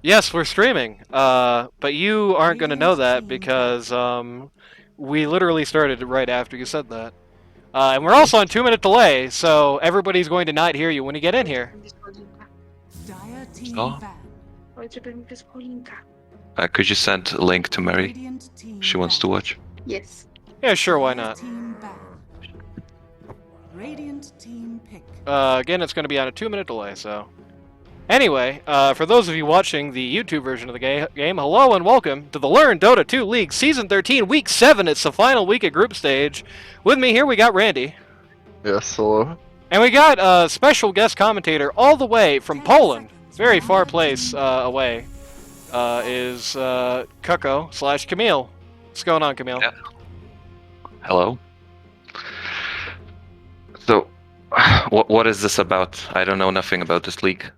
Yes, we're streaming. But you aren't going to know that because we literally started right after you said that. And we're also on 2-minute delay, so everybody's going to not hear you when you get in here. Dire team Oh. ban. Could you send a link to Mary? Radiant team She wants to ban. watch. Yes. Yeah, sure, why Dire not? team ban. Radiant team pick. Again, it's going to be on a 2-minute delay, so. Anyway, for those of you watching the YouTube version of the game, hello and welcome to the Learn Dota 2 League Season 13, Week 7. It's the final week of group stage. With me here, we got Randy. Yes, hello. And we got a special guest commentator all the way from Poland. Very far place away. Is Cucko / Camille. What's going on, Camille? Yeah. Hello. So, what is this about? I don't know nothing about this league.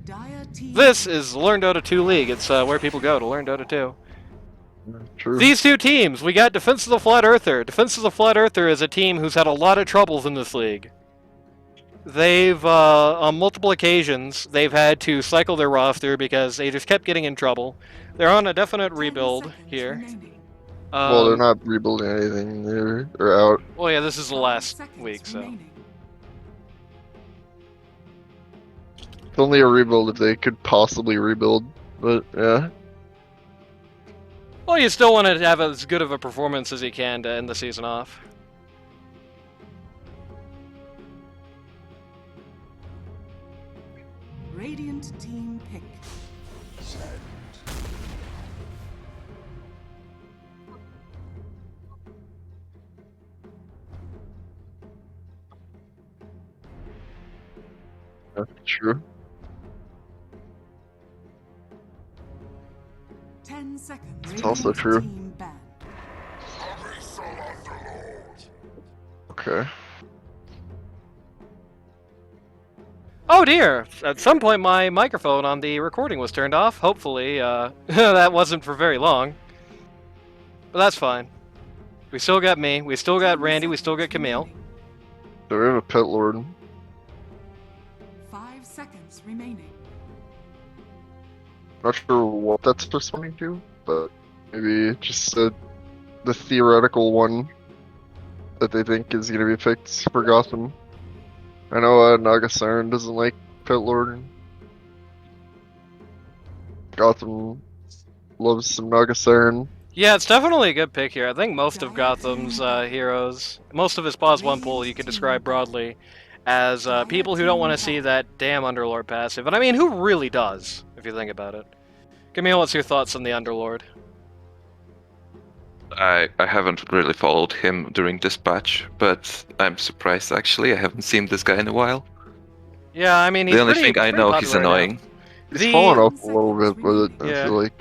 Dire team. This is Learn Dota 2 League. It's where people go to learn Dota 2. True. These two teams, we got Defense of the Flat Earther. Defense of the Flat Earther is a team who's had a lot of troubles in this league. They've, on multiple occasions, they've had to cycle their roster because they just kept getting in trouble. They're on a definite 10 rebuild seconds here. remaining. Well, they're not rebuilding anything. They're out. Well, yeah, this is the 5 last seconds week, so. remaining. It's only a rebuild if they could possibly rebuild. But yeah, Well, you still want to have as good of a performance as you can to end the season off. Radiant team pick. that's true. 10 seconds. It's also Radiant true. team ban. Okay. Oh dear! At some point my microphone on the recording was turned off. Hopefully, that wasn't for very long. But that's fine. We still got me, we still got 10 Randy, we still got seconds Camille. remaining. So we have a pet lord. 5 seconds remaining. Not sure what that's responding to, but maybe just the theoretical one that they think is gonna be picked for Gotham. I know Nagasiren doesn't like pet lord. Gotham loves some Nagasiren. Yeah, it's definitely a good pick here. I think most of Gotham's heroes, most of his Pause 1 pool you could describe broadly as people who don't want to see that damn Underlord passive. And I mean, who really does, if you think about it? Camille, what's your thoughts on the Underlord? I haven't really followed him during this patch, but I'm surprised actually. I haven't seen this guy in a while. Yeah, I mean, he's The only pretty, thing I pretty know he's popular right now. annoying. He's fallen off a little bit, but I Yeah. feel like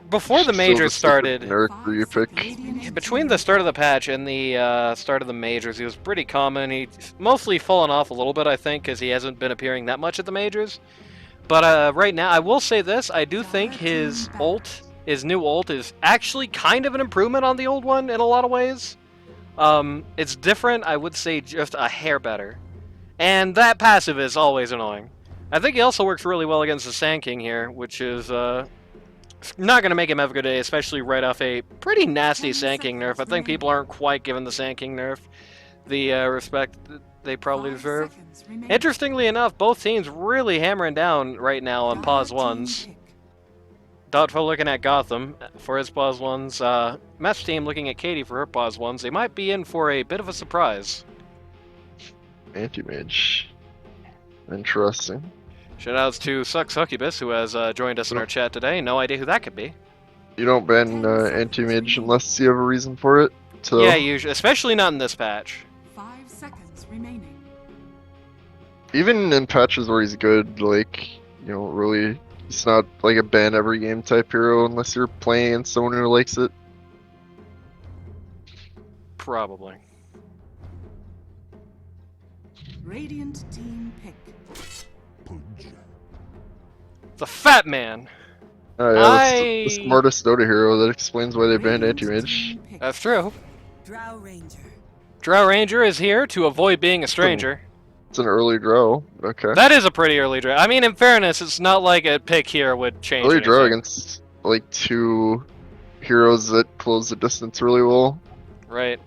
Before the still majors just like a started, generic three you pick. between the start of the patch and the start of the majors, he was pretty common. He's mostly fallen off a little bit, I think, because he hasn't been appearing that much at the majors. But right now, I will say this: I do think his ult, his new ult, is actually kind of an improvement on the old one in a lot of ways. It's different, I would say, just a hair better. And that passive is always annoying. I think he also works really well against the Sand King here, which is not going to make him have a good day, especially right off a pretty nasty Sand King nerf. I think people aren't quite giving the Sand King nerf the respect that they probably deserve. Interestingly enough, both teams really hammering down right now on pause ones. DotFE looking at Gotham for his pause ones. Meph's team looking at Katie for her pause ones. They might be in for a bit of a surprise. Anti-mage. Interesting. Shoutouts to Succubus, who has joined us in our chat today. No idea who that could be. You don't ban anti-mage unless you have a reason for it. So Yeah, usually, especially not in this patch. 5 seconds remaining. even in patches where he's good, like, you know, really, he's not like a ban every game type hero unless you're playing against someone who likes it. Probably. Radiant team pick. The Fat Man. Oh yeah, that's the smartest Dota hero. That explains why they banned Radiant anti-mage. team pick. That's true. Drow Ranger. Drow Ranger is here to avoid being a stranger. It's an early draw. Okay. That is a pretty early draw. I mean, in fairness, it's not like a pick here would change Early draw anything. against like 2 heroes that close the distance really well, Right.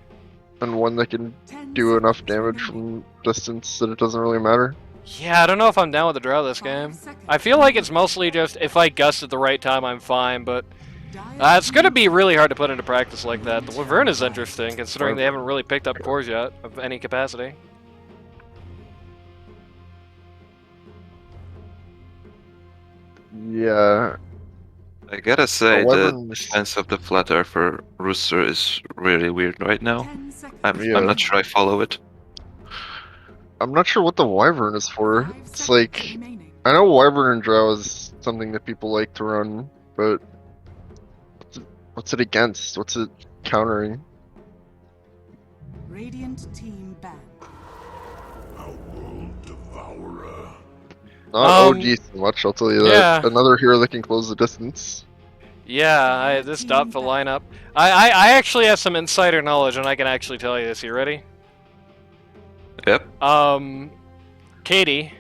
and one that can 10 do enough seconds damage remaining. from distance that it doesn't really matter. Yeah, I don't know if I'm down with the draw this 5 game. seconds I feel like it's remaining. mostly just if I gust at the right time, I'm fine, but Dire it's going to team be really hard to put into practice like that. The Wyvern is interesting, considering they haven't really picked up cores yet of any capacity. Yeah, I gotta say, the Wyverns- defense of the Flat Earther Rooster is really weird right now. 10 seconds I'm Yeah. not sure I follow it. I'm not sure what the Wyvern is for. 5 It's seconds like, remaining. I know Wyvern and Drow is something that people like to run, but what's it against? What's it countering? Radiant team banned. Not Um, OG so much, I'll tell you that. yeah. Another hero that can close the distance. Yeah, this DotFE lineup. I actually have some insider knowledge, and I can actually tell you this. You ready? Yep. Katie,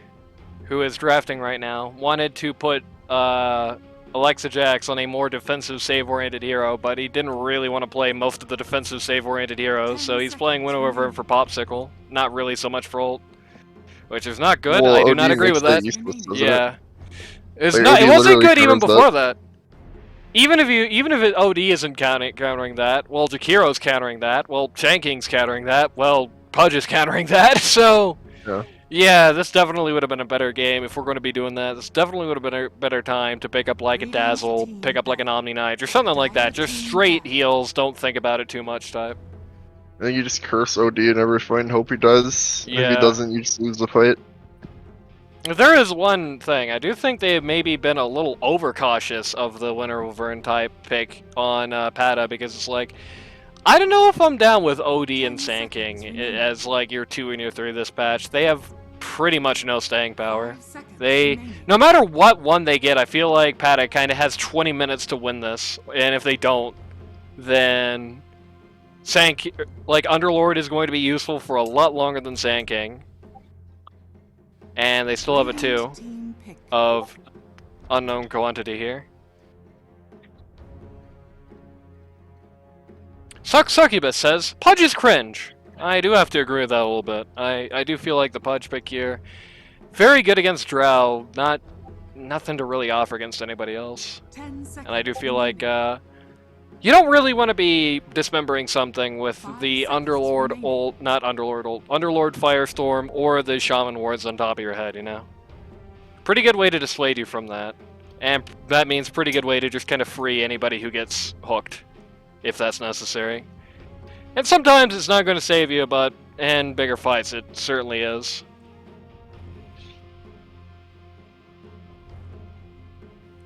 who is drafting right now, wanted to put Alexa Jax on a more defensive save-oriented hero, but he didn't really want to play most of the defensive save-oriented heroes, so he's playing Winnow for Popsicle, not really so much for ult, which is not good. Well, I do OD not agree makes with that. useless, doesn't it? Yeah, it's Like, not. It OD wasn't literally good even covers before that. Even if OD isn't countering that, well, Jakiro's countering that, well, Shanking's countering that, well, Pudge is countering that, so... Yeah. Yeah, this definitely would have been a better game if we're going to be doing that. This definitely would have been a better time to pick up like a Dazzle, pick up like an Omni Knight, or something like that. Just straight heals, don't think about it too much type. I think you just curse OD in every fight and hope he does. And if Yeah. he doesn't, you just lose the fight. There is one thing. I do think they've maybe been a little overcautious of the Winter Wyvern type pick on Pata, because it's like, I don't know if I'm down with OD and Sand King as like your 2 and your 3 this patch. They have pretty much no staying power. 5 seconds They, remaining. no matter what one they get, I feel like Pata kind of has 20 minutes to win this, and if they don't, then like Underlord is going to be useful for a lot longer than Sand King, and they still have a 2 Radiant team pick. of unknown quantity here. Succubus says, Pudge is cringe. I do have to agree with that a little bit. I do feel like the Pudge pick here, very good against Drow, nothing to really offer against anybody else. 10 seconds And I do feel like, remaining. you don't really want to be dismembering something with 5 the seconds Underlord remaining. ult, not Underlord ult, Underlord Firestorm, or the Shaman Wards on top of your head, you know? Pretty good way to dissuade you from that. And that means pretty good way to just kind of free anybody who gets hooked, if that's necessary. And sometimes it's not going to save you, but in bigger fights it certainly is.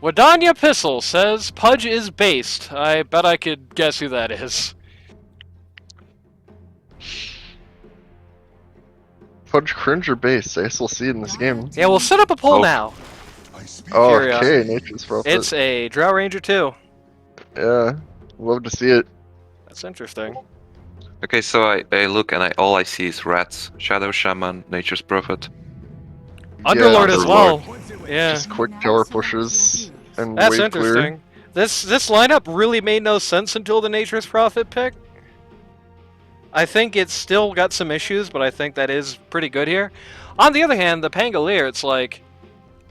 Wadanya Pissel says, Pudge is based. I bet I could guess who that is. Pudge cringe or base? I guess we'll see in this game. Yeah, we'll set up a poll Oh. now. Oh, Curiosity. okay, Nature's Prophet. It's a Drow Ranger 2. Yeah, love to see it. That's interesting. Okay, so I look and all I see is rats, Shadow Shaman, Nature's Prophet. Underlord as Underlord. well. Yeah, Just quick tower pushes and that's wave clear. interesting. This lineup really made no sense until the Nature's Prophet pick. I think it's still got some issues, but I think that is pretty good here. On the other hand, the Pangolier, it's like,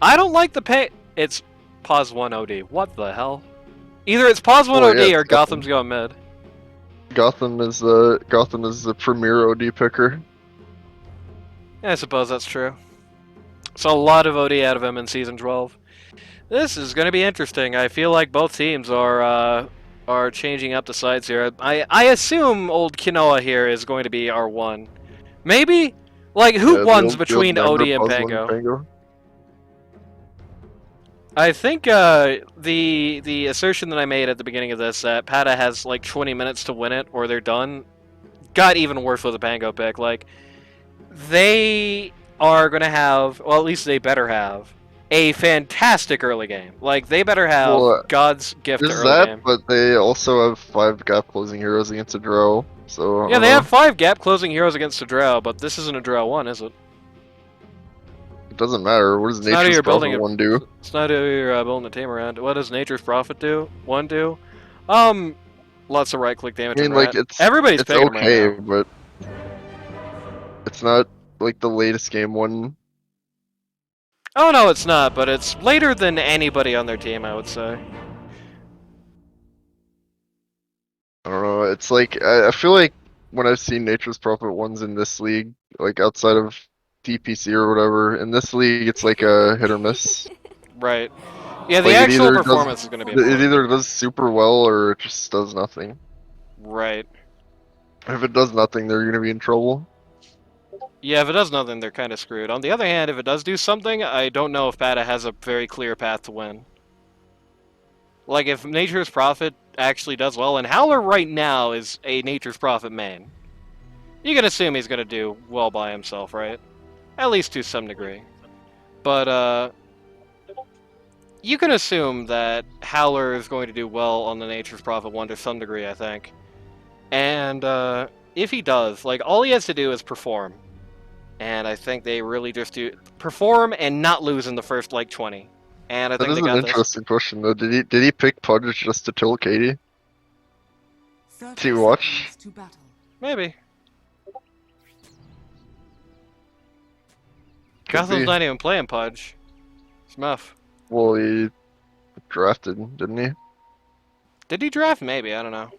I don't like the It's pause 1 OD. What the hell? Either it's pause 1 Oh, OD yeah, or it's Gotham's going mid. Gotham is the premier OD picker. Yeah, I suppose that's true. So a lot of OD out of him in Season 12. This is going to be interesting. I feel like both teams are changing up the sides here. I assume old Kinoa here is going to be R1. Maybe? Like, who Yeah, wins the old between member OD and puzzling Pango? I think the assertion that I made at the beginning of this, that Pata has like 20 minutes to win it or they're done, got even worse with the Pango pick. Like, they are going to have, well, at least they better have, a fantastic early game. Like, they better have Well, God's gift to There's early that, game. but they also have 5 gap closing heroes against a Drow. So Yeah, they have 5 gap closing heroes against a Drow, but this isn't a Drow 1, is it? It doesn't matter. What does It's not who Nature's you're building Prophet it- 1 do? It's not who you're building a team around. What does Nature's Prophet do? One do? Lots of right-click damage. I mean, and like, rat. Everybody's it's picking him okay, right now. but it's not like the latest game one. Oh no, it's not. But it's later than anybody on their team, I would say. I don't know. It's like I feel like when I've seen Nature's Prophet ones in this league, like outside of DPC or whatever, in this league it's like a hit or miss. Right. Yeah, the Like, it actual either performance is going to be It important. either does super well or it just does nothing. Right. If it does nothing, they're gonna be in trouble. Yeah, if it does nothing, they're kind of screwed. On the other hand, if it does do something, I don't know if Bata has a very clear path to win. Like, if Nature's Prophet actually does well, and Howler right now is a Nature's Prophet main, you can assume he's going to do well by himself, right? At least to some degree. But, you can assume that Howler is going to do well on the Nature's Prophet one to some degree, I think. And, if he does, like, all he has to do is perform. And I think they really just do perform and not lose in the first, like, 20. And I That think is they an got this. interesting question though. Did he pick Pudge just to tilt Katie? 30 Do you watch? seconds to battle. Maybe. Could Gotham's be. not even playing Pudge. It's Meph. Well, he drafted, didn't he? Did he draft? Maybe, I don't know.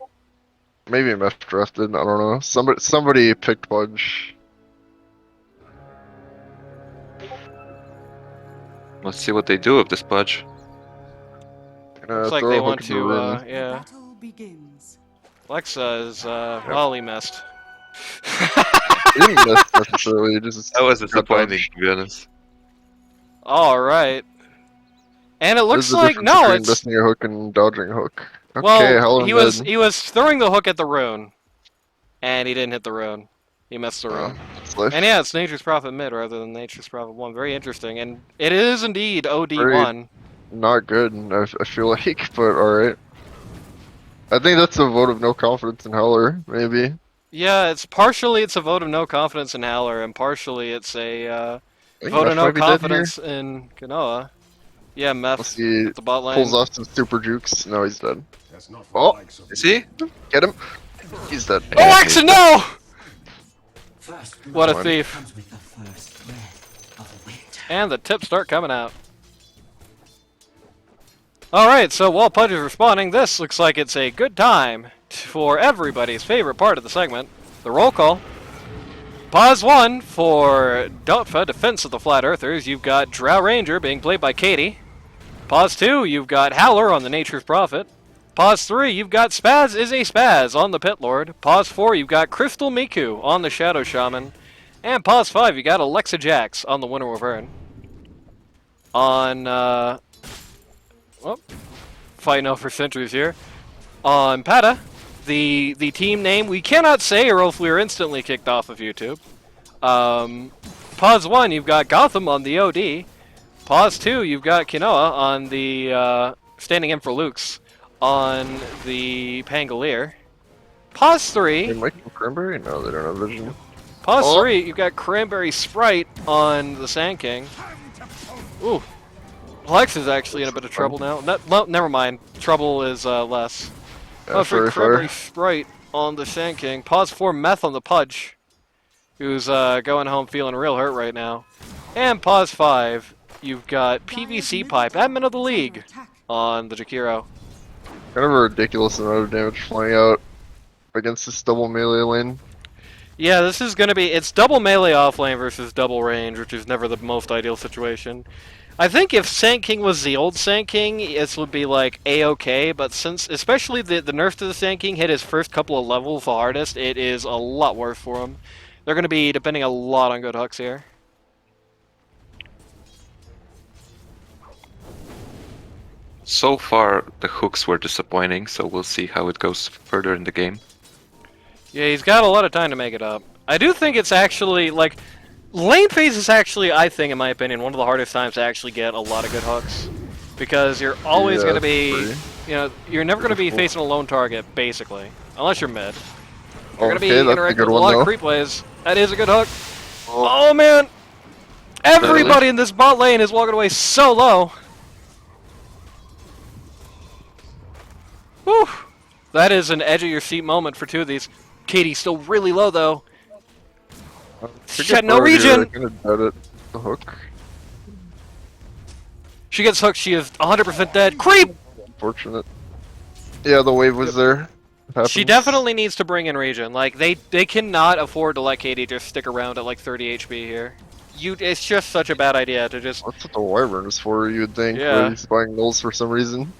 Maybe Meph drafted. I don't know. Somebody picked Pudge. Let's see what they do with this Pudge. Looks like throw they a want hook into to, a ring. The yeah. battle begins. Lexa is, well, he missed. He didn't miss necessarily. He just That was got disappointing, dodged. to be honest. Alright. And it There's looks a like, difference no, between it's, missing a hook and dodging a hook. Okay, well, Howler mid. he was throwing the hook at the rune. And he didn't hit the rune. He missed the rune. It's life. And yeah, it's Nature's Prophet mid rather than Nature's Prophet 1. Very interesting. And it is indeed OD1. Not good, I feel like, but alright. I think that's a vote of no confidence in Howler, maybe. Yeah, it's a vote of no confidence in Howler, and partially it's a I think vote of Meph no might be dead here. confidence in Kanoa. Yeah, Unless Meph he at the bot lane. pulls off some super jukes. No, he's dead. That's not Oh. Is he? Get him! He's dead. Oh, Axa, no! What a Come on. thief. Comes with the first breath of winter. And the tips start coming out. Alright, so while Pudge is responding, this looks like it's a good time for everybody's favorite part of the segment, the roll call. Pause 1 for DotFE, Defense of the Flat Earthers. You've got Drow Ranger being played by Katie. Pause 2, you've got Howler on the Nature's Prophet. Pause 3, you've got Spaz is a Spaz on the Pit Lord. Pause 4, you've got Crystal Miku on the Shadow Shaman. And pause 5, you got Alexa Jax on the Winter Wyvern. On, fighting over centuries here. On Pata, the team name we cannot say or else we are instantly kicked off of YouTube. Pause 1, you've got Gotham on the OD. Pause 2, you've got Kinoa on the, standing in for Luke's on the Pangolier. Pause 3. Hey, Mike and Cranberry? No, they don't have vision. Pause Oh. 3, you've got Cranberry Sprite on the Sand King. Ooh. Lex is actually in a bit of trouble now. No, never mind. Trouble is less. Yeah, Pause 3, fair, Cranberry fair. Sprite on the Sand King. Pause 4, Meth on the Pudge, who's going home feeling real hurt right now. And pause 5, you've got PVC Pipe, admin of the league, on the Jakiro. Kind of a ridiculous amount of damage flying out against this double melee lane. Yeah, this is going to be... It's double melee offlane versus double range, which is never the most ideal situation. I think if Sand King was the old Sand King, this would be like A-okay, but since... Especially the nerf to the Sand King hit his first couple of levels the hardest, it is a lot worse for him. They're going to be depending a lot on good hooks here. So far, the hooks were disappointing, so we'll see how it goes further in the game. Yeah, he's got a lot of time to make it up. I do think it's actually, like... Lane phase is actually, I think, in my opinion, one of the hardest times to actually get a lot of good hooks. Because you're always Yeah, going to be... pretty. You know, you're never going to be Difficult. facing a lone target, basically. Unless you're mid. You're going to be Okay, that's a interacting good with a one lot of though. creep plays. That is a good hook. Oh, Oh, man! Everybody in this bot lane is walking away so low. Whew. That is an edge of your seat moment for two of these. Katie's still really low though. She had no regen. Gonna dead it. The hook. She gets hooked. She is 100% dead. Creep. Unfortunate. Yeah, the wave was there. She definitely needs to bring in regen. Like they cannot afford to let Katie just stick around at like 30 HP here. It's just such a bad idea to just. That's what the wyvern is for, you would think. Yeah. But he's buying nulls for some reason.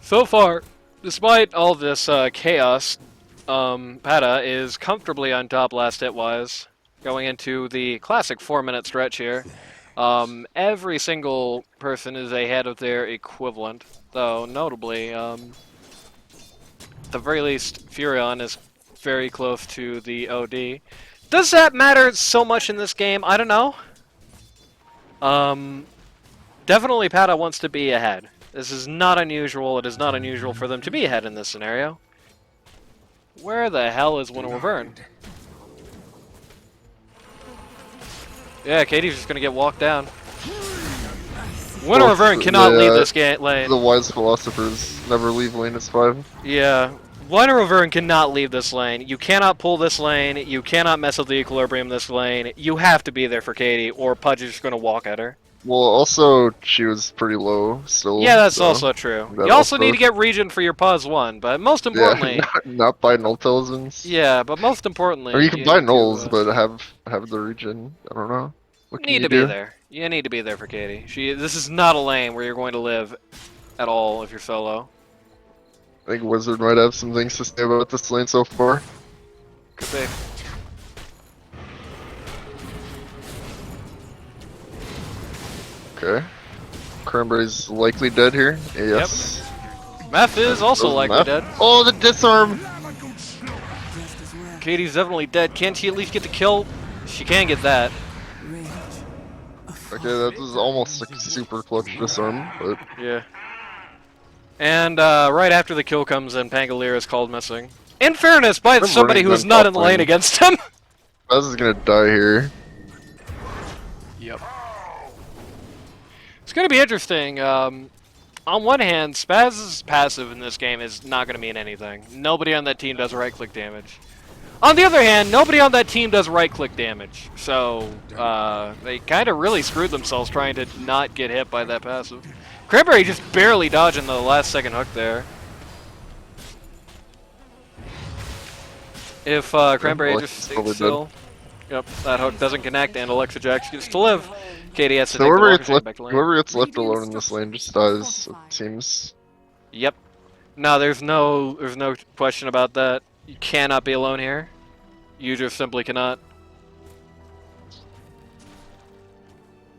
So far, despite all this chaos, Pata is comfortably on top last hit-wise, going into the classic 4-minute stretch here. Every single person is ahead of their equivalent, though notably, at the very least, Furion is very close to the OD. Does that matter so much in this game? I don't know. Definitely Pata wants to be ahead. This is not unusual. It is not unusual for them to be ahead in this scenario. Where the hell is Winter Wyvern? Yeah, Katie's just gonna get walked down. Winter Wyvern cannot leave this lane. The wise philosophers never leave lane S5. Yeah, Winter Wyvern cannot leave this lane. You cannot pull this lane. You cannot mess with the equilibrium this lane. You have to be there for Katie, or Pudge is just gonna walk at her. Well, also, she was pretty low still. Yeah, that's so also true. that You also need to get regen for your Puz 1, but most importantly... Yeah, not buy null talismans. Yeah, but most importantly... Or you can buy need nulls, to, but have the regen. I don't know. What can need you to do? be there. You need to be there for Katie. This is not a lane where you're going to live at all if you're solo. I think Wizard might have some things to say about this lane so far. Could be. Okay. Cranberry's likely dead here. Yes. Meph is also likely Meph. dead. Oh, the disarm! Just as well. Katie's definitely dead. Can't she at least get the kill? She can get that. Rage. Okay, that was almost a super clutch disarm, but Yeah. And right after the kill comes in, Pangolier is called missing. In fairness, by I'm somebody running who is them not top in the lane lane. against him. Spaz is gonna die here. Yep. It's going to be interesting. On one hand, Spaz's passive in this game is not going to mean anything. Nobody on that team does right-click damage. On the other hand, nobody on that team does right-click damage. So, they kind of really screwed themselves trying to not get hit by that passive. Cranberry just barely dodging the last second hook there. If Cranberry Alexa's just probably stays still, yep, that hook doesn't connect and Alexa Jax gets to live. Katie has to So take the whoever walker gets chain left, back to lane. whoever gets left alone in this lane just dies. It seems. Yep. No, there's no question about that. You cannot be alone here. You just simply cannot.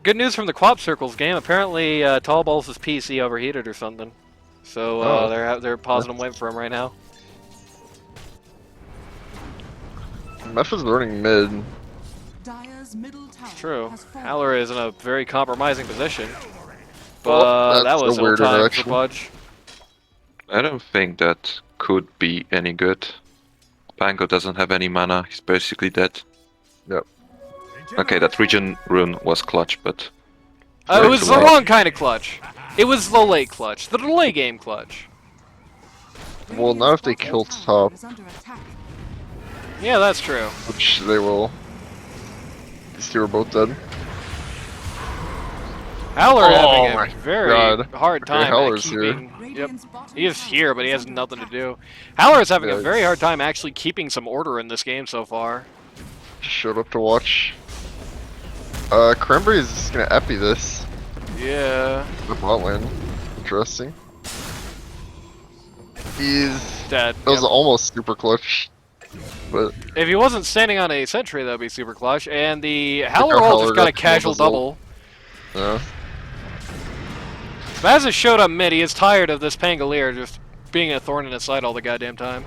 Good news from the Quap Circles game. Apparently, Tall Balls' PC overheated or something. So they're pausing him, waiting for him right now. Meph is running mid. Dire's middle tower True. has fallen. Haller is in a very compromising position. Well, But that that's was a weird ill-timed for interaction. Pudge. I don't think that could be any good. Pango doesn't have any mana, he's basically dead. Yep. Okay, that regen rune was clutch, but... It was the Right. wrong kind of clutch. It was the late clutch. The delay game clutch. Well, not if they kill Radiant's top, tower is under attack. Yeah, that's true. which they will. These two are both dead. Haller Oh having my a very God. hard Okay, time at Haller's here. keeping... Yep. Radiant's bottom He is tower here, but he has under nothing to attack. do. Haller is having a Yeah, very hard time actually keeping some order in this game so far. Just showed up to watch. Cranberry is just gonna epi this. Yeah. The bot lane. Interesting. He's. Dead. That was Yep. almost super clutch. But If he wasn't standing on a sentry, that would be super clutch. And the Haller how ult Haller just got a got casual double. double. yeah. Spaz has showed up mid. He is tired of this Pangolier just being a thorn in his side all the goddamn time.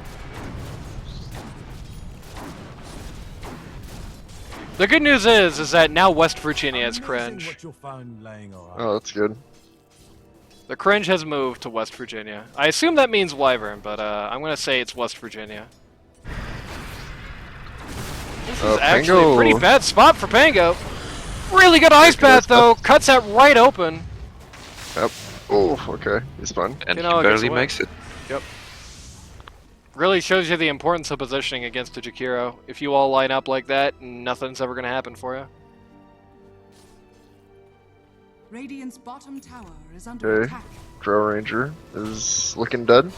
The good news is that now West Virginia has cringe. Oh, that's good. The cringe has moved to West Virginia. I assume that means Wyvern, but I'm gonna say it's West Virginia. This is actually a Pango. pretty bad spot for Pango. Really good ice path though. Cuts that right open. Yep. Oh, okay. He's fine. And You he know, it gets barely away. makes it. Yep. Really shows you the importance of positioning against a Jakiro. If you all line up like that, nothing's ever going to happen for you. Radiant's bottom tower is under Okay. attack. Drow Ranger is looking dead.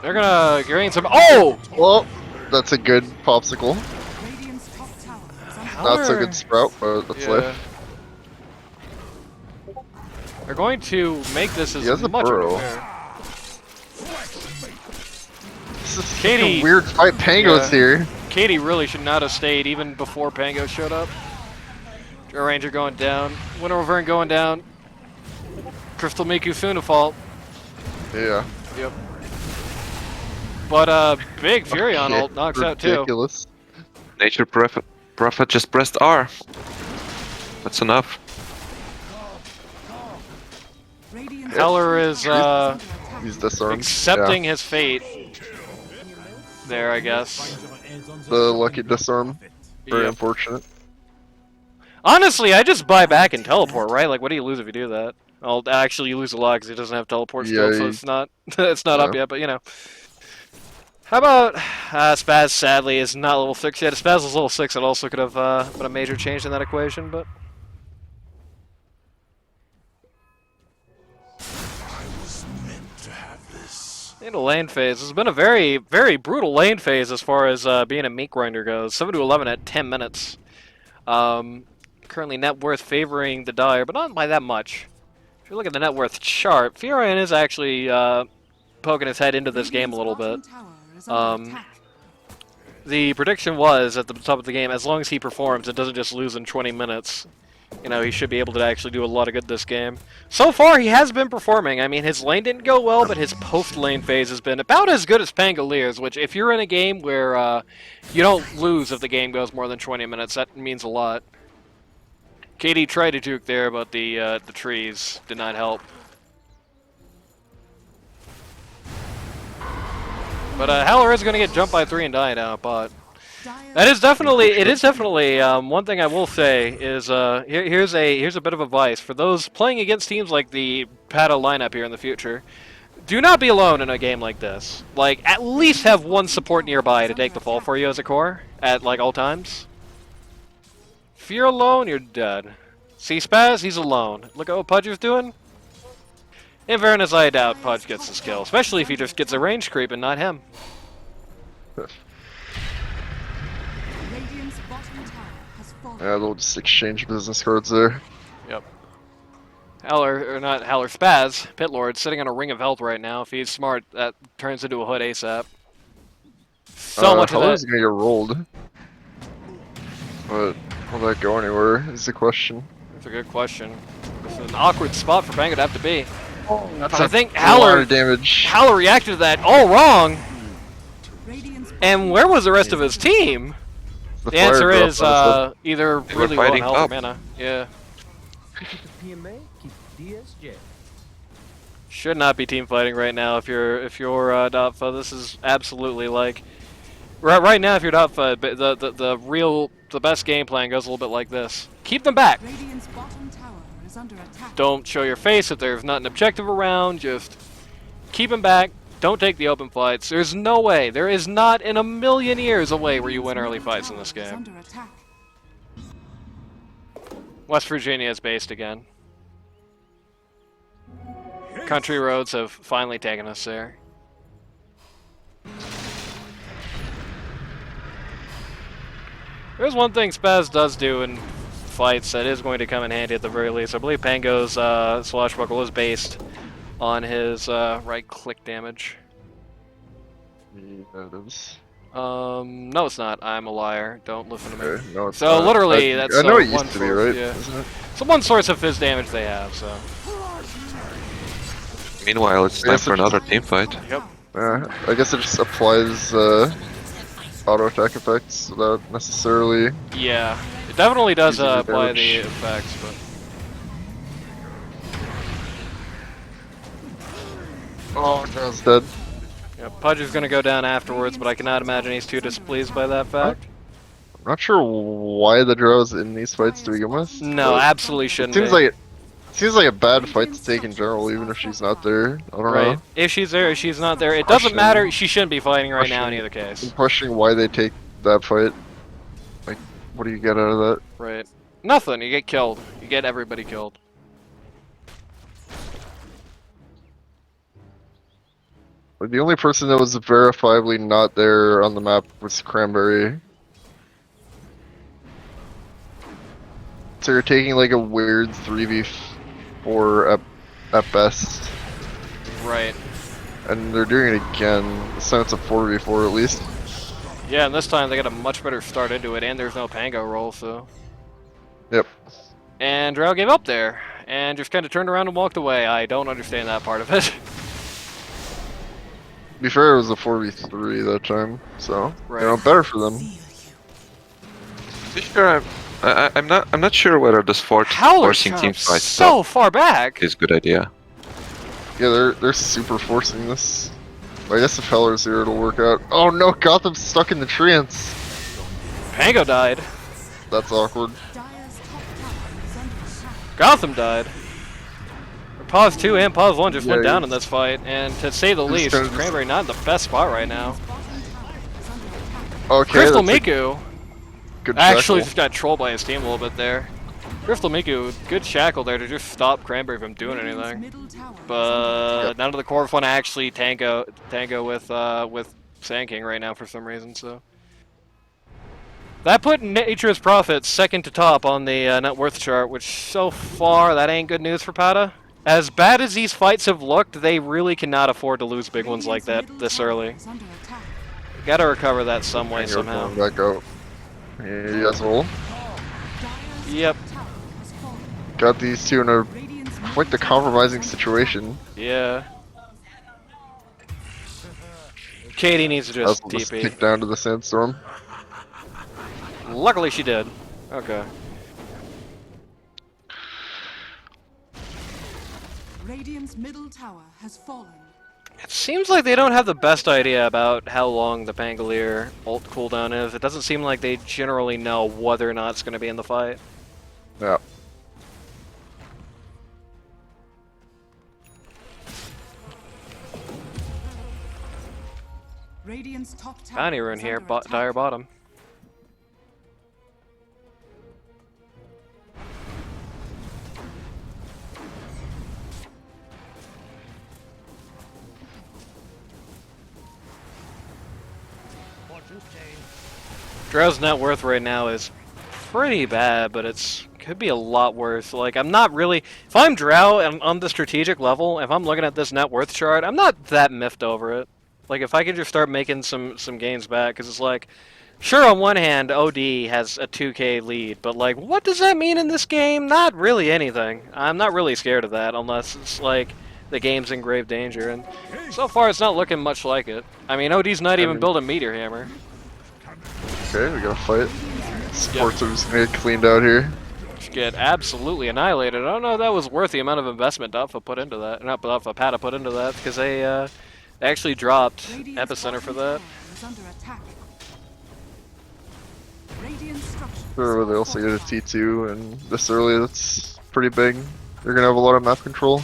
They're gonna gain some. Oh! Well, that's a good popsicle. Radiant's top tower is under Not so good sprout, but that's life. They're going to make this as He has a much burrow. unfair. This is Katie- a weird fight. Pango's Yeah. here. Katie really should not have stayed even before Pango showed up. Joe Ranger going down. Winter Wyvern going down. Crystal Miku soon to fall. Yeah. Yep. But big Fury on Okay, ult knocks out too. ridiculous. Nature Prophet just pressed R. That's enough. Radiant's Heller is under attack. He's disarmed. accepting his fate. There, I guess. Yeah. The lucky disarm. Very Yep. unfortunate. Honestly, I just buy back and teleport, right? Like, what do you lose if you do that? Well, actually, you lose a lot because he doesn't have teleport Yeah, still, so he- it's not it's not up Yeah. yet. But you know, how about Spaz? Sadly, is not level 6 yet. If Spaz was level 6, it also could have been a major change in that equation. But in a lane phase, it's been a very, very brutal lane phase as far as being a meat grinder goes. 7 to 11 at 10 minutes. Currently net worth favoring the Dire, but not by that much. If you look at the net worth chart, Fiorian is actually poking his head into this game a little bit. Radiant's bottom tower is under attack. The prediction was at the top of the game, as long as he performs and doesn't just lose in 20 minutes, you know, he should be able to actually do a lot of good this game. So far, he has been performing. I mean, his lane didn't go well, but his post-lane phase has been about as good as Pangalier's, which if you're in a game where you don't lose if the game goes more than 20 minutes, that means a lot. KD tried to juke there, but the trees did not help. But Howler is going to get jumped by 3 and die now, but Dire that is definitely one thing I will say is here's a bit of advice for those playing against teams like the Pata lineup here in the future. Do not be alone in a game like this. Like, at least have one support nearby to take the fall for you as a core at like all times. If you're alone, you're dead. See Spaz, he's alone. Look at what Pudge is doing. In fairness, I doubt Pudge gets this kill, especially if he just gets a range creep and not him. Radiant's bottom tower has fallen. Yeah, they'll just exchange business cards there. Yep. Howler, or not Howler, Spaz, Pit Lord, sitting on a ring of health right now. If he's smart, that turns into a hood ASAP. So much of Heller's that. gonna get rolled. But will that go anywhere is the question. That's a good question. It's an awkward spot for Pango to have to be. That's I think a lot Howler of damage. Howler reacted to that all wrong. Radiant's And where was the rest of his team? The fire answer drop is on either They were really low on fighting health or up. mana. Yeah. PMA, keep DSJ. Should not be team fighting right now if you're DotFE. This is absolutely like right now if you're DotFE, the best game plan goes a little bit like this. Keep them back. Radiant's bottom tower is under attack. Don't show your face if there's not an objective around. Just keep them back. Don't take the open fights. There's no way. There is not in a million years a way where you win early fights in this game. Under attack. West Virginia is based again. Country roads have finally taken us there. There's one thing Spaz does do in fights that is going to come in handy at the very least. I believe Pango's Swashbuckle is based on his right-click damage. Yeah, it is. No, it's not. I'm a liar. Don't listen to me. Okay, no, it's So not. literally, that's I know it one used to be, source, right? yeah. Isn't it? So one source of his damage they have. So Meanwhile, it's time Yes, for it- another team fight. Yep. Yeah, I guess it just applies auto attack effects without necessarily. yeah, it definitely does Using the apply the damage. effects, but. Oh, Drow's dead. Yeah, Pudge is going to go down afterwards, but I cannot imagine he's too displeased by that fact. Not sure why the Drow's in these fights to begin with. No, but absolutely it shouldn't seems be. like seems like a bad fight to take in general, even if she's not there. I don't Right. know. If she's there, if she's not there, it doesn't Question. matter. She shouldn't be fighting right now in Question. either case. I'm questioning why they take that fight. Like, what do you get out of that? Right. Nothing. You get killed. You get everybody killed. Like, the only person that was verifiably not there on the map was Cranberry. So you're taking like a weird 3v4 at best. Right. And they're doing it again. This time it's a 4v4 at least. Yeah, and this time they got a much better start into it, and there's no Pango roll, so. Yep. And Drow gave up there, and just kind of turned around and walked away. I don't understand that part of it. To be fair, it was a 4v3 that time, so Right. you know, better for them. To be sure, I'm not sure whether this Howler forcing team shot fight so far back. is a good idea. Yeah, they're super forcing this. I guess if Heller's here, it'll work out. Oh no, Gotham's stuck in the treants. Pango died. That's awkward. Dire's top tower is under attack. Gotham died. Pause 2 and Pause 1 just went Yeah, down in this fight, and to say the Just least, kinda- Cranberry not in the best spot right now. Bottom tower is under attack. Okay, Crystal that's a Miku good actually shackle. just got trolled by his team a little bit there. Crystal Miku, good shackle there to just stop Cranberry from doing Radiant's anything. middle tower is under But attack. none of the core want to actually tango with Sand King right now for some reason. So that put Nature's Prophet second to top on the net worth chart, which so far that ain't good news for Pata. As bad as these fights have looked, they really cannot afford to lose big ones like Radiant's that middle this tower early. is under attack. Gotta recover that some way And you're somehow. going back out. Yeah, asshole. Dire's Yep. top tower has fallen. Got these two in a Radiant's quite the middle tower compromising is under situation. Yeah. Katie needs to just Asshole just TP. kicked down to the sandstorm. Luckily she did. Okay. Radiant's middle tower has fallen. It seems like they don't have the best idea about how long the Pangolier ult cooldown is. It doesn't seem like they generally know whether or not it's going to be in the fight. Yeah. Radiant's top tower Tiny rune is here, under attack. dire bottom. Drow's net worth right now is pretty bad, but it's could be a lot worse. Like, I'm not really... If I'm Drow and on the strategic level, if I'm looking at this net worth chart, I'm not that miffed over it. Like, if I can just start making some gains back, because it's like... Sure, on one hand, OD has a 2k lead, but like, what does that mean in this game? Not really anything. I'm not really scared of that, unless it's like the game's in grave danger, and so far it's not looking much like it. I mean, OD's not even building Meteor Hammer. Okay, we got a fight. Supports are just gonna get cleaned out here. Just get absolutely annihilated. I don't know if that was worth the amount of investment DotFE put into that. Not DotFE, Pata put into that, because they actually dropped Radiant's Epicenter for bottom that. tower is under attack. Radiant structures Sure, they are also get a fortified. T2, and this early, that's pretty big. They're gonna have a lot of map control.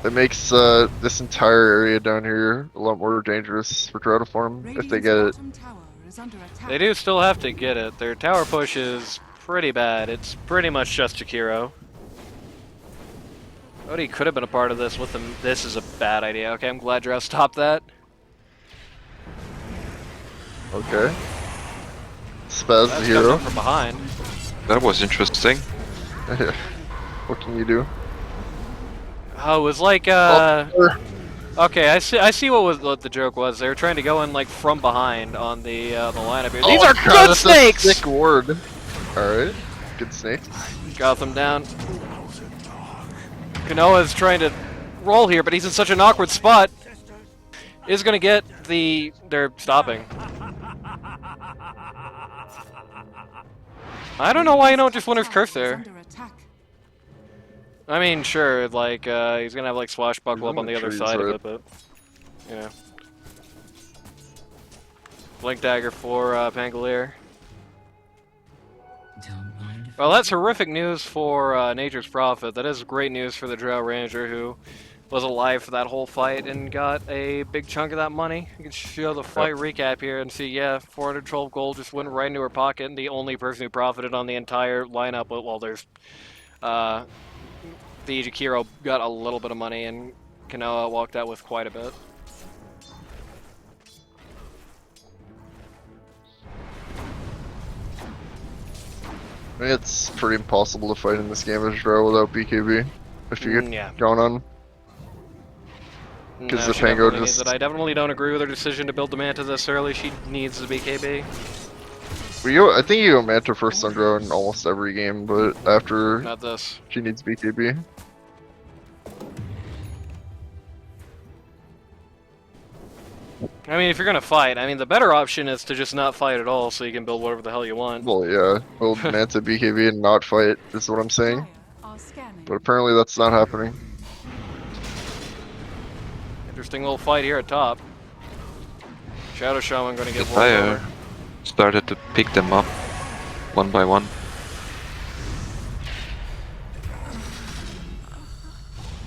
It makes this entire area down here a lot more dangerous for Drow to farm if they get it. Radiant's bottom tower is under attack. They do still have to get it. Their tower push is pretty bad. It's pretty much just Jakiro. OD could have been a part of this with them. This is a bad idea. Okay, I'm glad Drow stopped that. Okay. Spaz the That's hero. coming from behind. That was interesting. What can you do? Oh, it was like Oh, okay, I see what the joke was. They were trying to go in like from behind on the lineup here. These oh are God, good that's snakes. A sick word. Alright. Good snakes. Got them down. Kanoa's trying to roll here, but he's in such an awkward spot. Is gonna get the... They're stopping. I don't know why you don't just Winter's Curse there. Under attack. I mean, sure, like, he's gonna have, like, Swashbuckle up on the other Trees, side of right. it, but... You know. Blink Dagger for Pangolier. Well, that's horrific news for Nature's Prophet. That is great news for the Drow Ranger, who was alive for that whole fight and got a big chunk of that money. You can show the fight recap here and see, yeah, 412 gold just went right into her pocket, and the only person who profited on the entire lineup, well, there's the Jakiro got a little bit of money, and Kanoa walked out with quite a bit. I think it's pretty impossible to fight in this game as Drow without BKB. If you get Yeah. going on. No, Because the she Pango definitely needs just... it. I definitely don't agree with her decision to build the Manta this early. She needs the BKB. I think you go Manta first on Drow in almost every game, but after Not this. she needs BKB. I mean, if you're gonna fight, I mean, the better option is to just not fight at all, so you can build whatever the hell you want. Well, yeah, build Manta BKB and not fight is what I'm saying. Dire are scanning. But apparently that's not happening. Interesting little fight here at top. Shadow Shaman gonna get one Fire over. started to pick them up one by one.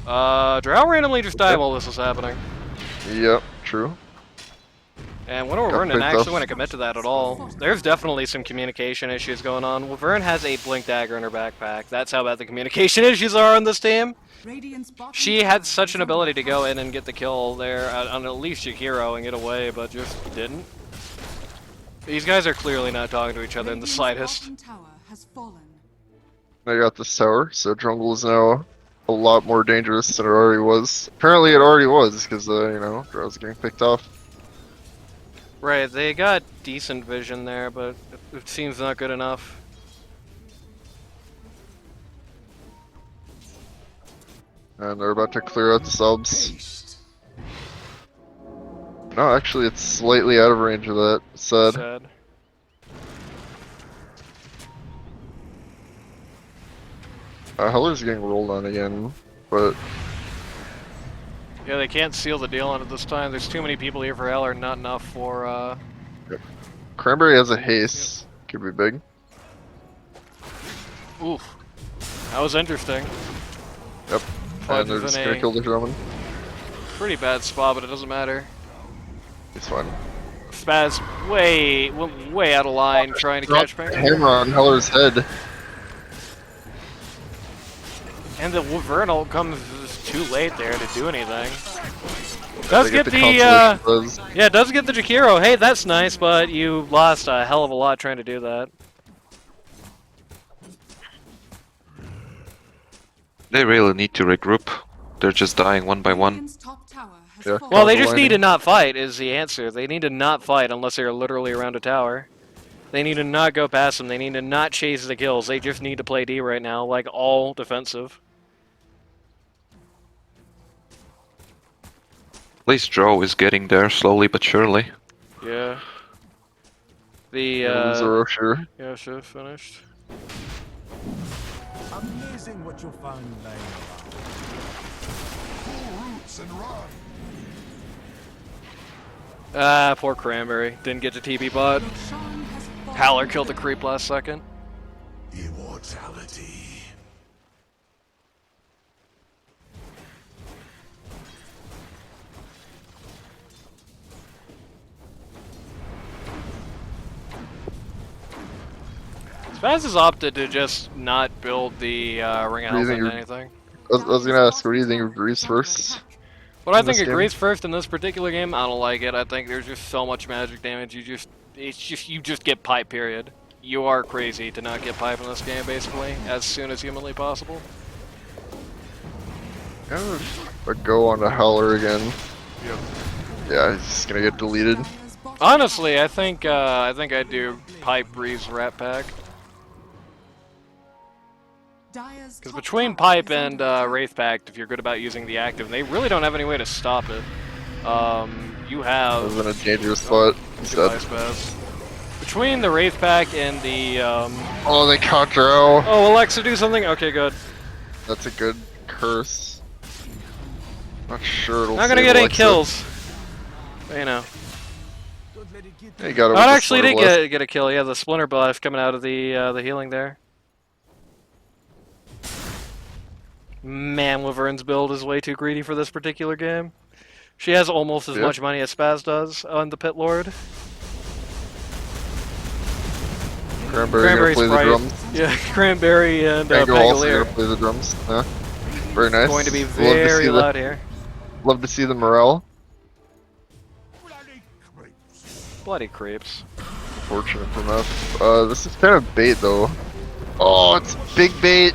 Drow randomly just died while this was happening. Yep, true. And Winter Got Vern didn't picked actually up. want to commit to that at all. There's definitely some communication issues going on. Vern has a Blink Dagger in her backpack. That's how bad the communication issues are on this team. Radiant's bottom She tower had such is an under ability to go attack. in and get the kill there on at least Jakiro and get away, but just didn't. These guys are clearly not talking to each other in the Radiant's slightest. bottom tower has fallen. I got this tower, so jungle is now a lot more dangerous than it already was. Apparently it already was, because, you know, Drow's getting picked off. Right, they got decent vision there, but it seems not good enough. And they're about to clear out the subs. No, actually it's slightly out of range of that. Sad. Sad. Heller's getting rolled on again, but Yeah, they can't seal the deal on it this time. There's too many people here for Heller, not enough for, Cranberry has a haste. Could be big. oof. That was interesting. Yep. And they're just gonna kill the shaman. Pretty bad spot, but it doesn't matter. He's fine. Spaz way out of line trying to catch Pangolier. Hammer on Heller's head. And the Vernal comes too late there to do anything. Does They get the, consolation buzz. yeah, does get the Jakiro. Hey, that's nice, but you lost a hell of a lot trying to do that. They really need to regroup. They're just dying one by one. Radiant's top tower has Yeah. fallen. Well, they Counter just need to lining. not fight is the answer. They need to not fight unless they're literally around a tower. They need to not go past them. They need to not chase the kills. They just need to play D right now, like all defensive. At least Drow is getting there slowly but surely. Yeah. The, Zoro, sure. yeah, should have finished. Amazing what you'll find laying around. Ah, poor Cranberry. Didn't get to TB bot. Your Sean has fallen. Howler killed the creep last second. Immortality. Spaz has opted to just not build the Ring of What do you Health think into you're- anything. I was gonna ask, what do you think of Grease first? What I in think this of game? Grease first in this particular game, I don't like it. I think there's just so much magic damage. You just get pipe. Period. You are crazy to not get pipe in this game, basically, as soon as humanly possible. But go on to Howler again. Yeah, he's just gonna get deleted. Dire's bottom Honestly, I think I'd do pipe, breeze, rat pack. Dire's Because top between tower pipe is and under attack. Wraith Pact, if you're good about using the active, they really don't have any way to stop it. You have Was in a dangerous spot. He's Goodbye, dead. Spaz. Between the Wraith Pack and the Oh, they caught Drow. oh, Alexa, do something. Okay, good. That's a good curse. Not sure it'll Not gonna save get any Alexa. kills. But, you know. Don't let it He got it. Oh, with the actually did Splinter get a kill. Yeah, the Splinter Blast coming out of the healing there. Man, Laverne build is way too greedy for this particular game. She has almost as Yeah. much money as Spaz does on the Pit Lord. Cranberry gonna Cranberry's play the Sprite. drums. Yeah, Cranberry and Mango also Pangolier. gonna play the drums. Yeah. Very nice. Going to be Love to very see loud here. Love to see the morale. Bloody creeps. Fortunate for Meph. This is kind of bait though. Oh, it's big bait.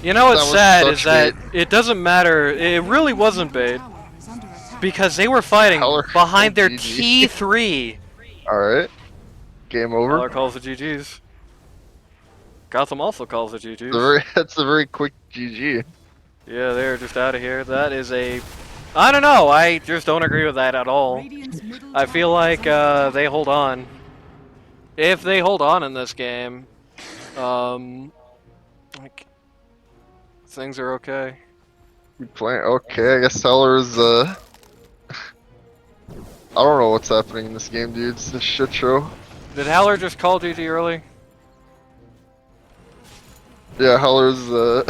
You know what's That sad was is such that it doesn't matter. It really wasn't bait Tower is under attack. because they were fighting Howler behind their GG. key 3. Alright. Game over. Howler calls the GGs. Gotham also calls the GGs. That's a very quick GG. Yeah, they're just out of here. That is a... I don't know. I just don't agree with that at all. Radiant's middle I feel tower is like under attack. they hold on. If they hold on in this game, like, things are okay. Keep playing. Okay, I guess Howler is I don't know what's happening in this game, dude. It's a shit show. Did Howler just call GG early? Yeah, Howler's okay.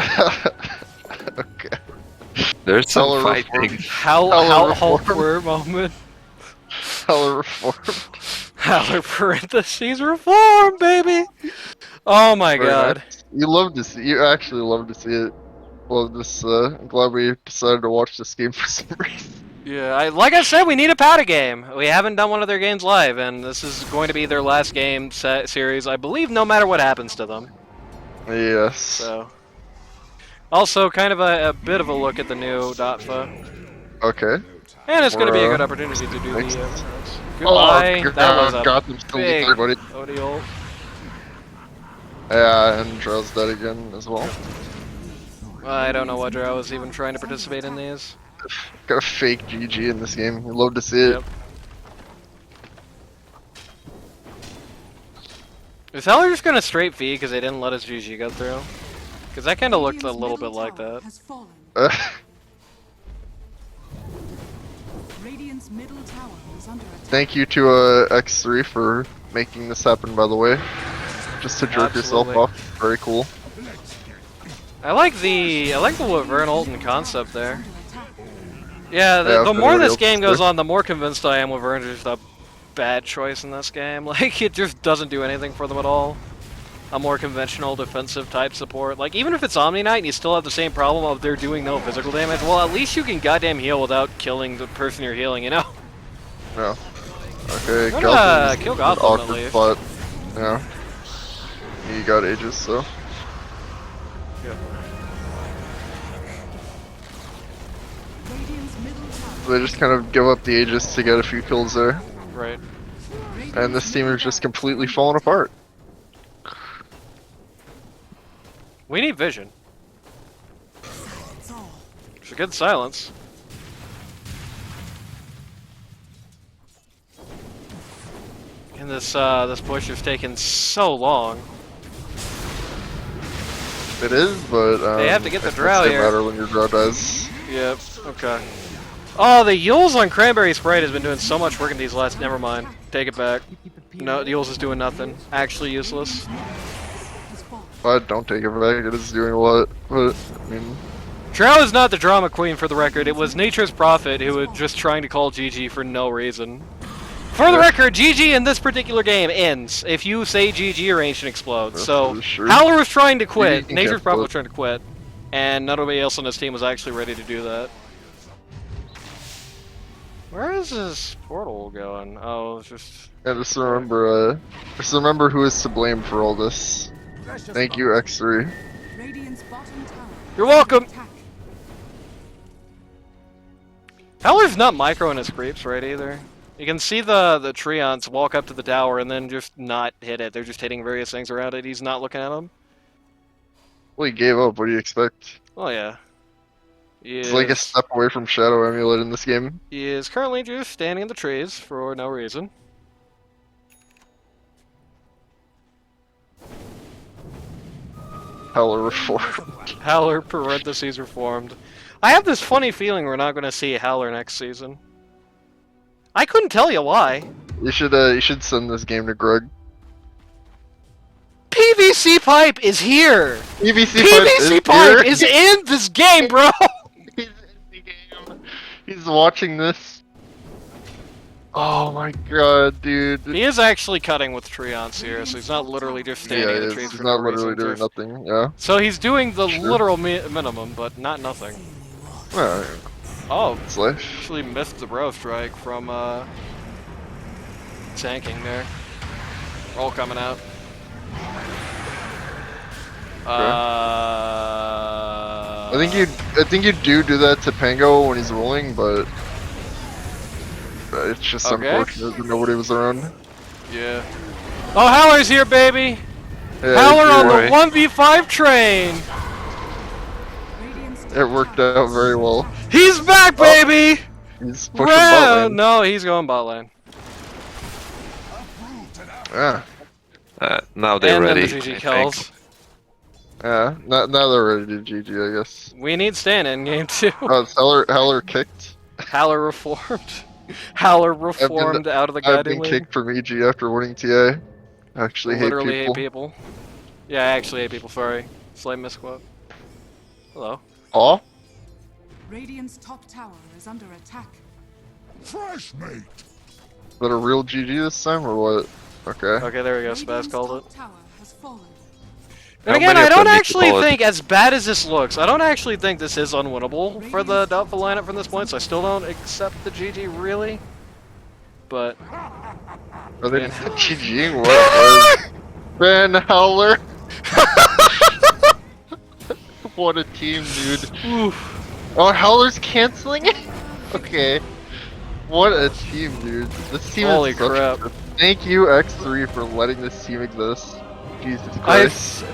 There's some Howler fighting. reformed. Howler reformed. Hulkwer moment. Howler reformed. Howler parentheses reform, baby. Oh my Very god. nice. You actually love to see it. Love this, I'm glad we decided to watch this game for some reason. Yeah, like I said, we need a Pata game. We haven't done one of their games live, and this is going to be their last game series, I believe, no matter what happens to them. Yes. So, also kind of a bit of a look at the new DotFE, Okay. and it's going to be a We're, good opportunity to do next. the. Goodbye. Oh, That was a Gotham still big gets everybody. Odiol. Yeah, and Drow's dead again as well. I don't know what I was even trying to participate in these. Got a fake GG in this game. You love to see it. Yep. Is Heller just gonna straight V because they didn't let his GG go through? Because that kind of looked a Radiant's little bit middle like tower that. has fallen. Uh, Radiant's middle tower is under attack. thank you to X3 for making this happen, by the way. Just to jerk yourself Absolutely. off. Very cool. I like the Laverne Olden concept there. Under attack. Yeah, the Yeah, if more anybody this else game is goes there. on, the more convinced I am Laverne's just a bad choice in this game. Like, it just doesn't do anything for them at all. A more conventional defensive type support. Like, even if it's Omni Knight and you still have the same problem of they're doing no physical damage, well, at least you can goddamn heal without killing the person you're healing, you know? Yeah. Okay, I'm gonna Gotham's kill an Gotham, at awkward least. spot. Yeah. He got Aegis, so. Radiant's middle tower. They just kind of give up the Aegis to get a few kills there. Right. And this team is just completely falling apart. We need vision. Silence all. It's a good silence. And this push is taking so long. It is, but They have to get the it drow doesn't here. matter when your drow dies. Yep. Okay. Oh, the Yules on Cranberry Sprite has been doing so much work in these last. Never mind. Take it back. No, Yules is doing nothing. Actually useless. Has fallen. But don't take it back, it is doing a lot. But, I mean, Drow is not the drama queen for the record. It was Nature's Prophet who was just trying to call GG for no reason. For the record, GG in this particular game ends if you say GG or Ancient explodes. That's So, for sure. Howler was trying to quit, can Nature's get Prophet both. was trying to quit, and nobody else on his team was actually ready to do that. Where is this portal going? Oh, it's just... yeah, just remember who is to blame for all this. Thank you, X3. Radiant's bottom tower. You're welcome! Attack. Howler's not microing his creeps, right, either. You can see the Treants walk up to the tower and then just not hit it. They're just hitting various things around it. He's not looking at them. Well, he gave up, what do you expect? Oh, yeah. He It's like a is- step away from Shadow Amulet in this game. He is currently just standing in the trees for no reason. Howler reformed. Howler parentheses reformed. I have this funny feeling we're not going to see Howler next season. I couldn't tell you why. You should send this game to Greg. PVC pipe is here. PVC PVC pipe is in this game, bro. He's in the game. He's watching this. Oh my god, dude. He is actually cutting with treants here, so he's not literally just standing in the trees he's for not no literally reason. doing nothing. Yeah. So he's doing the Sure. literal minimum, but not nothing. Well, Oh, it's life. actually missed the bro strike from tanking there. Roll coming out. I think you do that to Pango when he's rolling, but it's just Okay. unfortunate that nobody was around. Yeah. Oh, Howler's here, baby. Yeah, Howler on boy. the 1v5 train. Radiant's it worked out very well. He's back, baby. He's pushing bot lane. No, he's going bot lane. Yeah, Now they're And then ready. the GG I kills. think. yeah. Now they're ready to GG, I guess. We need Stan in game 2. Oh, it's Heller kicked. Howler reformed. Howler reformed out of the I've guiding been league. kicked from EG after winning TA. I actually Literally hate hate people. people. Yeah, I actually hate people, sorry. Slight misquote. Hello. Oh? Radiant's top tower is under attack. Fresh meat. Is that a real GG this time or what? Okay. Okay, there we go. Radiant's Spaz called it. top tower has fallen. And How again, many I of don't them need to actually call it? think, as bad as this looks, I don't actually think this is unwinnable for the DotFE lineup from this point, so I still don't accept the GG, really. But, Are they Man. GGing? What was Ben Howler? What a team, dude. oof. Oh, Howler's canceling it? Okay. What a team, dude. This team Holy is such crap. Thank you, X3, for letting this team exist. Jesus I, Christ.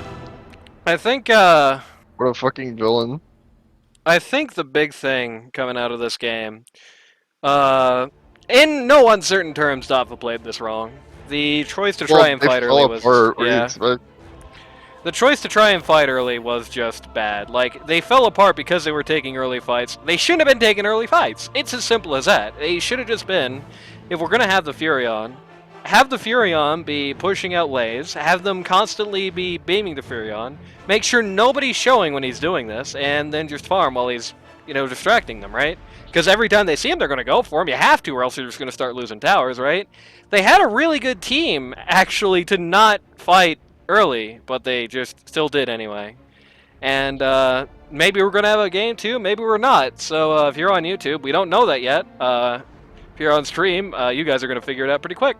I think, What a fucking villain. I think the big thing coming out of this game, in no uncertain terms, DotFE played this wrong. The choice to try and they fight fell early was apart. What do you yeah. expect? The choice to try and fight early was just bad. Like, they fell apart because they were taking early fights. They shouldn't have been taking early fights. It's as simple as that. They should have just been, if we're gonna have the Furion, have the Furion be pushing out lays, have them constantly be beaming the Furion, make sure nobody's showing when he's doing this, and then just farm while he's, distracting them, right? Because every time they see him, they're going to go for him. You have to, or else you're just going to start losing towers, right? They had a really good team, actually, to not fight early, but they just still did anyway. And maybe we're going to have a game too, maybe we're not. So if you're on YouTube, we don't know that yet. If you're on stream, you guys are going to figure it out pretty quick.